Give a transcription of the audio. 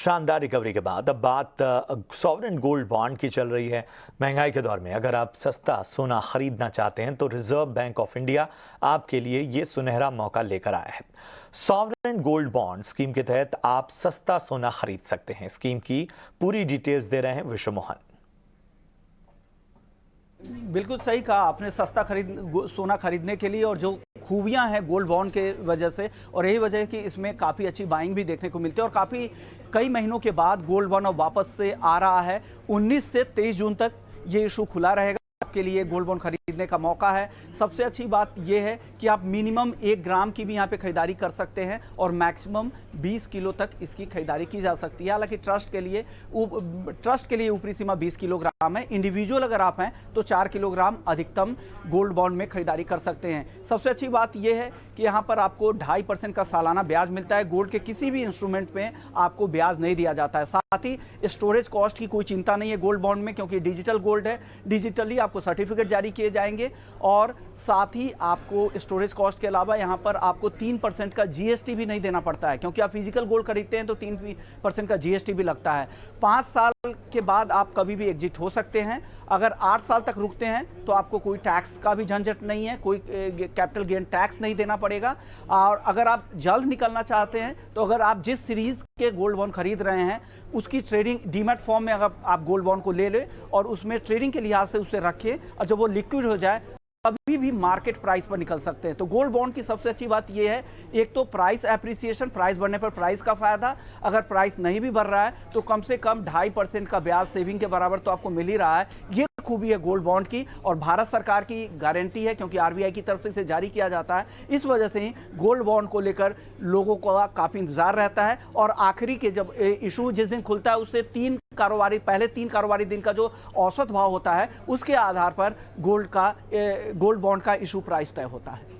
शानदार रिकवरी के बाद अब बात सॉवरेन गोल्ड बॉन्ड की चल रही है। महंगाई के दौर में अगर आप सस्ता सोना खरीदना चाहते हैं तो रिजर्व बैंक ऑफ इंडिया आपके लिए ये सुनहरा मौका लेकर आया है। सॉवरेन गोल्ड बॉन्ड स्कीम के तहत आप सस्ता सोना खरीद सकते हैं। स्कीम की पूरी डिटेल्स दे रहे हैं विश्व मोहन। बिल्कुल सही कहा आपने। सस्ता सोना खरीदने के लिए और जो खूबियां हैं गोल्ड बॉन्ड के वजह से, और यही वजह है कि इसमें काफ़ी अच्छी बाइंग भी देखने को मिलती है और काफ़ी कई महीनों के बाद गोल्ड बॉन्ड अब वापस से आ रहा है। 19 से 23 जून तक ये इशू खुला रहेगा। आपके लिए गोल्ड बॉन्ड खरीदने का मौका है। सबसे अच्छी बात यह है कि आप मिनिमम 1 ग्राम की भी यहाँ पे खरीदारी कर सकते हैं और मैक्सिमम 20 किलो तक इसकी खरीदारी की जा सकती है। हालांकि ट्रस्ट के लिए ऊपरी सीमा 20 किलोग्राम है। इंडिविजुअल अगर आप हैं तो 4 किलोग्राम अधिकतम गोल्ड बॉन्ड में खरीदारी कर सकते हैं। सबसे अच्छी बात यह है कि यहाँ पर आपको 2.5% का सालाना ब्याज मिलता है। गोल्ड के किसी भी इंस्ट्रूमेंट में आपको ब्याज नहीं दिया जाता है। साथ ही स्टोरेज कॉस्ट की कोई चिंता नहीं है गोल्ड बॉन्ड में, क्योंकि डिजिटल गोल्ड है। डिजिटली आपको सर्टिफिकेट जारी किए जाएंगे और साथ ही आपको स्टोरेज कॉस्ट के अलावा यहाँ पर आपको 3% का जीएसटी भी नहीं देना पड़ता है, क्योंकि आप फिजिकल गोल्ड खरीदते हैं तो 3% का जीएसटी भी लगता है। 5 साल के बाद आप कभी भी एग्जिट हो सकते हैं। अगर 8 साल तक रुकते हैं तो आपको कोई टैक्स का भी झंझट नहीं है, कोई कैपिटल गेन टैक्स नहीं देना पड़ेगा। और अगर आप जल्द निकलना चाहते हैं तो अगर आप जिस सीरीज के गोल्ड बॉन्ड खरीद रहे हैं उसकी ट्रेडिंग डीमैट फॉर्म में अगर आप गोल्ड बॉन्ड को ले लें और उसमें ट्रेडिंग के लिहाज से उसे रखें और जब वो लिक्विड हो जाए कभी भी मार्केट प्राइस पर निकल सकते हैं। तो गोल्ड बॉन्ड की सबसे अच्छी बात यह है, एक तो प्राइस एप्रिसिएशन, प्राइस बढ़ने पर प्राइस का फायदा। अगर प्राइस नहीं भी बढ़ रहा है तो कम से कम 2.5% का ब्याज सेविंग के बराबर तो आपको मिल ही रहा है। ये खूबी है गोल्ड बॉन्ड की और भारत सरकार की गारंटी है, क्योंकि आरबीआई की तरफ से इसे जारी किया जाता है। इस वजह से ही गोल्ड बॉन्ड को लेकर लोगों का काफी इंतजार रहता है और आखिरी के जब इशू जिस दिन खुलता है उससे पहले 3 कारोबारी दिन का जो औसत भाव होता है उसके आधार पर गोल्ड बॉन्ड का इशू प्राइस तय होता है।